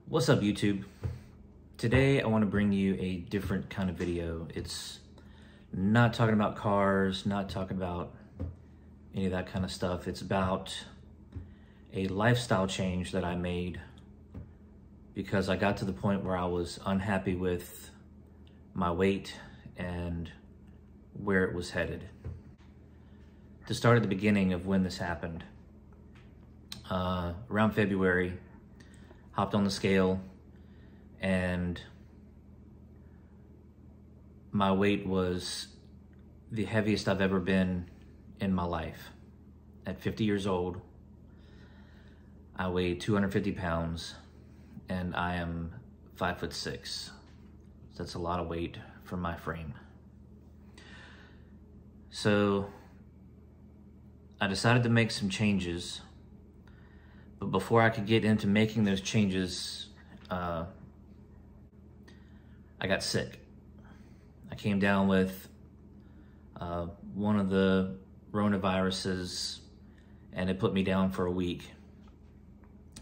What's up, YouTube? Today I want to bring you a different kind of video. It's not talking about cars, not talking about any of that kind of stuff. It's about a lifestyle change that I made because I got to the point where I was unhappy with my weight and where it was headed. To start at the beginning of when this happened, around February, hopped on the scale and my weight was the heaviest I've ever been in my life. At 50 years old, I weigh 250 pounds and I am 5'6". That's a lot of weight for my frame. So I decided to make some changes. But before I could get into making those changes, I got sick. I came down with one of the coronaviruses and it put me down for a week.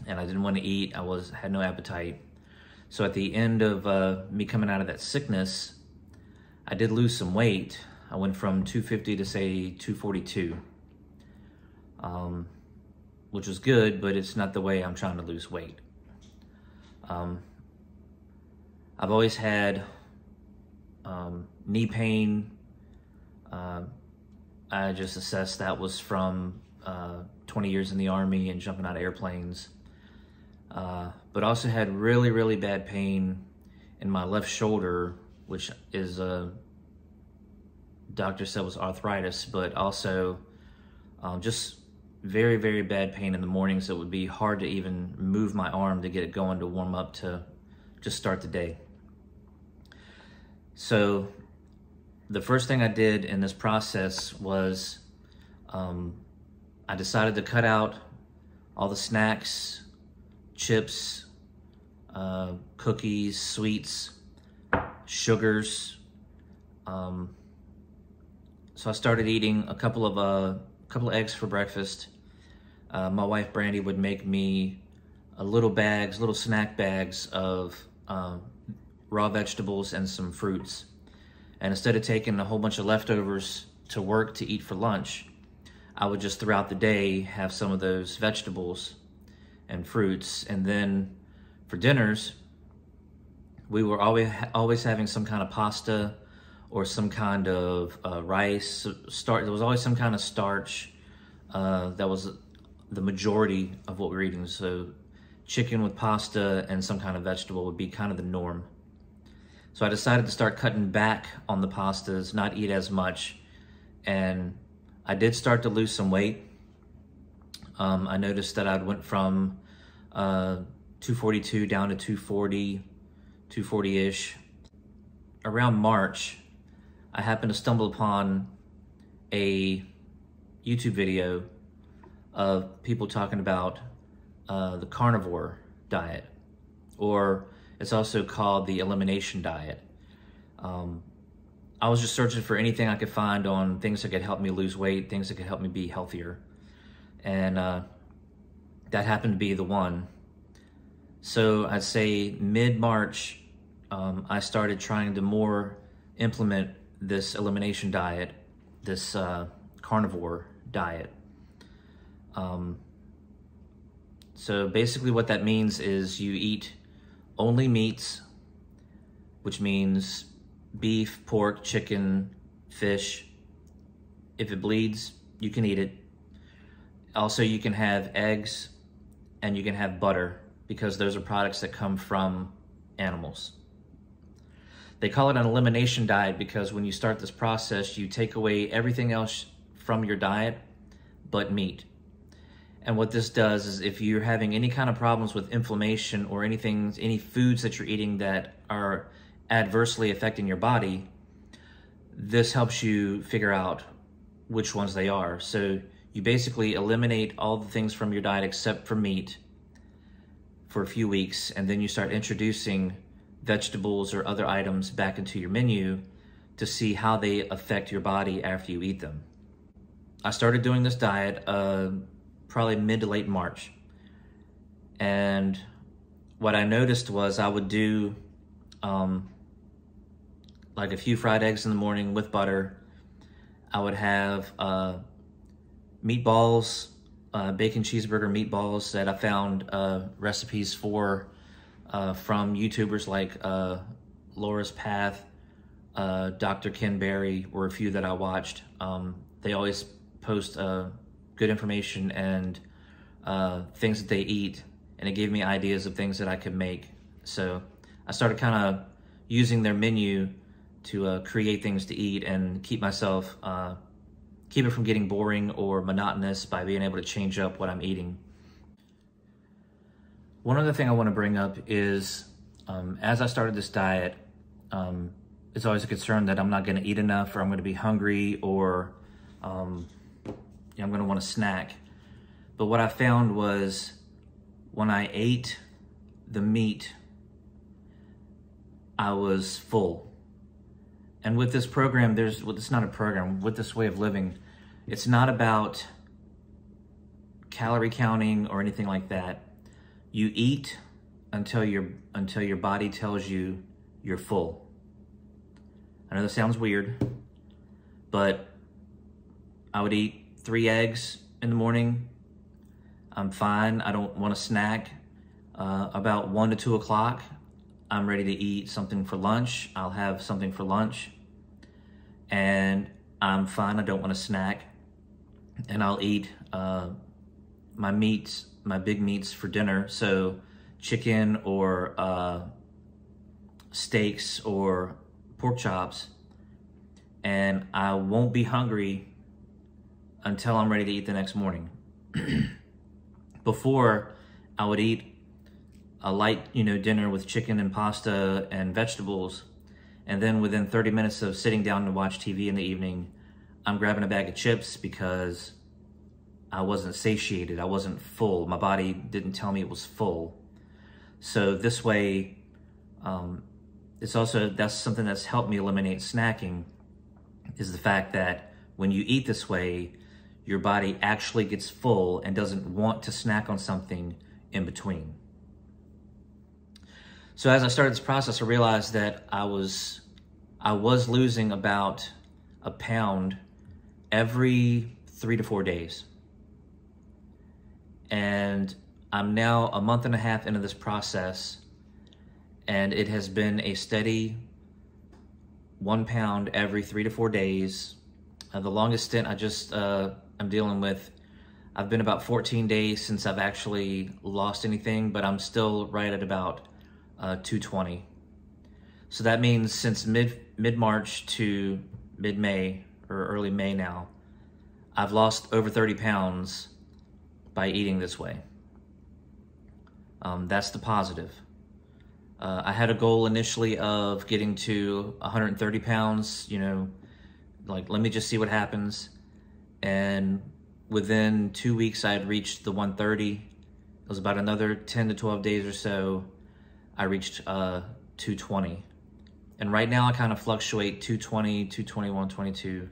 And I didn't want to eat, had no appetite. So at the end of me coming out of that sickness, I did lose some weight. I went from 250 to say 242. Which was good, but it's not the way I'm trying to lose weight. I've always had knee pain. I just assessed that was from 20 years in the Army and jumping out of airplanes. But also had really, really bad pain in my left shoulder, which is doctor said was arthritis, but also just very, very bad pain in the mornings. It would be hard to even move my arm to get it going to warm up to just start the day. So the first thing I did in this process was I decided to cut out all the snacks, chips, cookies, sweets, sugars. So I started eating a couple of eggs for breakfast. My wife Brandy would make me little snack bags of raw vegetables and some fruits. And instead of taking a whole bunch of leftovers to work to eat for lunch, I would just throughout the day have some of those vegetables and fruits. And then for dinners, we were always having some kind of pasta or some kind of rice. There was always some kind of starch. That was the majority of what we were eating. So chicken with pasta and some kind of vegetable would be kind of the norm. So I decided to start cutting back on the pastas, not eat as much. And I did start to lose some weight. I noticed that I went from 242 down to 240, 240-ish. Around March, I happened to stumble upon a YouTube video of people talking about the carnivore diet, or it's also called the elimination diet. I was just searching for anything I could find on things that could help me lose weight, things that could help me be healthier. And that happened to be the one. So I'd say mid-March, I started trying to more implement this elimination diet, this carnivore diet. So basically what that means is you eat only meats, which means beef, pork, chicken, fish. If it bleeds, you can eat it. Also, you can have eggs and you can have butter because those are products that come from animals. They call it an elimination diet because when you start this process, you take away everything else from your diet but meat. And what this does is if you're having any kind of problems with inflammation or any foods that you're eating that are adversely affecting your body, this helps you figure out which ones they are. So you basically eliminate all the things from your diet except for meat for a few weeks, and then you start introducing vegetables or other items back into your menu to see how they affect your body after you eat them. I started doing this diet probably mid to late March. And what I noticed was I would do like a few fried eggs in the morning with butter. I would have meatballs, bacon cheeseburger meatballs that I found recipes for from YouTubers like Laura's Path, Dr. Ken Berry were a few that I watched. They always post good information and things that they eat, and it gave me ideas of things that I could make. So I started kind of using their menu to create things to eat and keep myself, keep it from getting boring or monotonous by being able to change up what I'm eating. One other thing I want to bring up is, as I started this diet, it's always a concern that I'm not going to eat enough, or I'm going to be hungry, or I'm going to want to snack. But what I found was when I ate the meat, I was full. And with this program, it's not a program, with this way of living, it's not about calorie counting or anything like that. You eat until your body tells you you're full. I know that sounds weird, but I would eat 3 eggs in the morning. I'm fine. I don't want to snack. About 1 to 2 o'clock, I'm ready to eat something for lunch. I'll have something for lunch, and I'm fine. I don't want to snack, and I'll eat my meats, my big meats for dinner. So chicken or steaks or pork chops, and I won't be hungry until I'm ready to eat the next morning. Before, I would eat a light, dinner with chicken and pasta and vegetables, and then within 30 minutes of sitting down to watch TV in the evening, I'm grabbing a bag of chips because I wasn't satiated, I wasn't full. My body didn't tell me it was full. So this way, that's something that's helped me eliminate snacking, is the fact that when you eat this way, your body actually gets full and doesn't want to snack on something in between. So as I started this process, I realized that I was losing about a pound every 3 to 4 days. And I'm now a month and a half into this process, and it has been a steady 1 pound every 3 to 4 days. The longest stint I'm dealing with, I've been about 14 days since I've actually lost anything, but I'm still right at about 220. So that means since mid-March to mid-May, or early May now, I've lost over 30 pounds by eating this way. That's the positive. I had a goal initially of getting to 130 pounds, like, let me just see what happens. And within 2 weeks, I had reached the 130. It was about another 10 to 12 days or so, I reached 220. And right now I kind of fluctuate 220, 221, 22.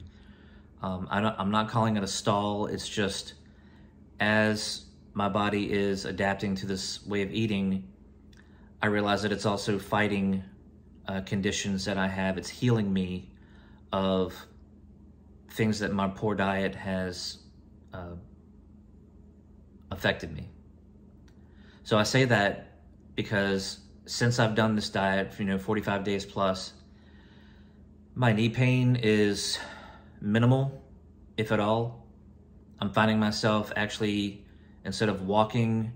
I'm not calling it a stall. It's just, as my body is adapting to this way of eating, I realize that it's also fighting conditions that I have. It's healing me of things that my poor diet has affected me. So I say that because since I've done this diet, 45 days plus, my knee pain is minimal, if at all. I'm finding myself actually, instead of walking,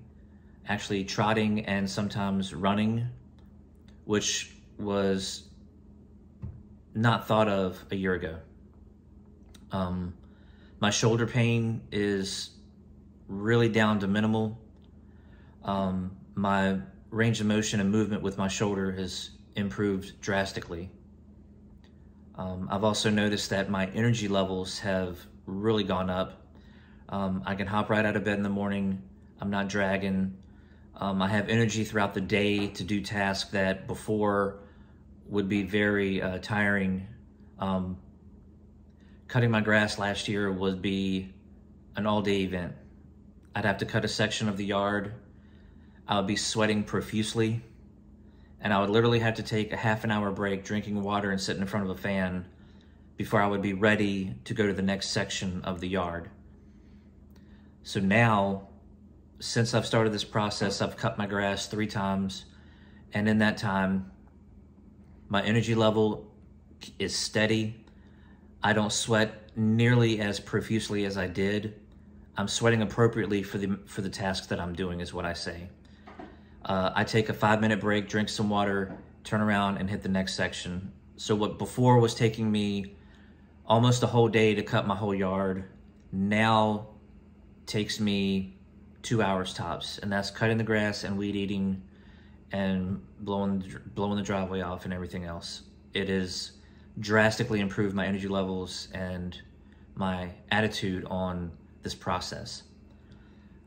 actually trotting and sometimes running, which was not thought of a year ago. My shoulder pain is really down to minimal. My range of motion and movement with my shoulder has improved drastically. I've also noticed that my energy levels have really gone up. I can hop right out of bed in the morning. I'm not dragging. I have energy throughout the day to do tasks that before would be very tiring. Cutting my grass last year would be an all-day event. I'd have to cut a section of the yard I would be sweating profusely, and I would literally have to take a half an hour break drinking water and sitting in front of a fan before I would be ready to go to the next section of the yard. So now, since I've started this process, I've cut my grass 3 times, and in that time, my energy level is steady. I don't sweat nearly as profusely as I did. I'm sweating appropriately for the task that I'm doing, is what I say. I take a 5-minute break, drink some water, turn around and hit the next section. So what before was taking me almost a whole day to cut my whole yard, now takes me 2 hours tops, and that's cutting the grass and weed eating and blowing the driveway off and everything else. It has drastically improved my energy levels and my attitude on this process.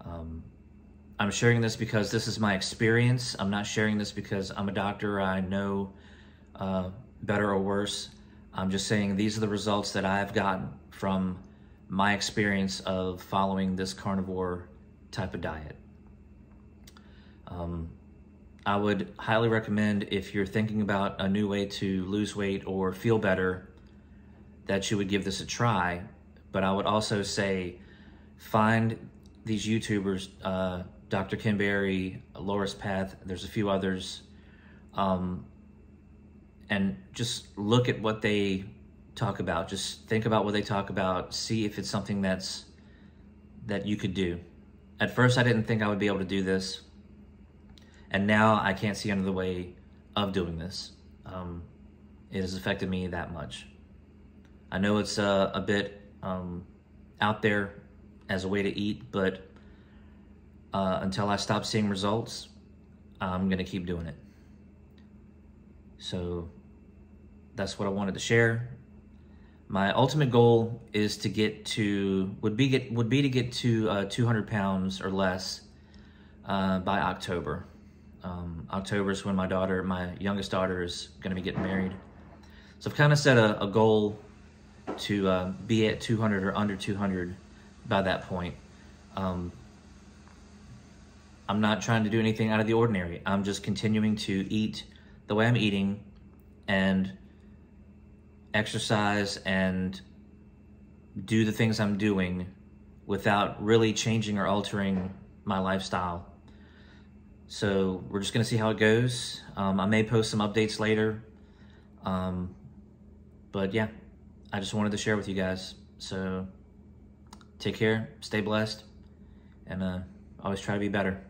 I'm sharing this because this is my experience. I'm not sharing this because I'm a doctor. I know better or worse. I'm just saying these are the results that I've gotten from my experience of following this carnivore type of diet. I would highly recommend, if you're thinking about a new way to lose weight or feel better, that you would give this a try. But I would also say, find these YouTubers, Dr. Kim Berry, Laura's Path, there's a few others, and just look at what they talk about. Just think about what they talk about, see if it's something that you could do. At first, I didn't think I would be able to do this, and now I can't see another way of doing this. It has affected me that much. I know it's a bit out there as a way to eat, but until I stop seeing results, I'm gonna keep doing it. So that's what I wanted to share. My ultimate goal is to get to, would be to get to 200 pounds or less by October. October is when my youngest daughter is gonna be getting married. So I've kind of set a goal to be at 200 or under 200 by that point. I'm not trying to do anything out of the ordinary. I'm just continuing to eat the way I'm eating and exercise and do the things I'm doing without really changing or altering my lifestyle. So we're just gonna see how it goes. I may post some updates later. But yeah, I just wanted to share with you guys. So take care, stay blessed, and always try to be better.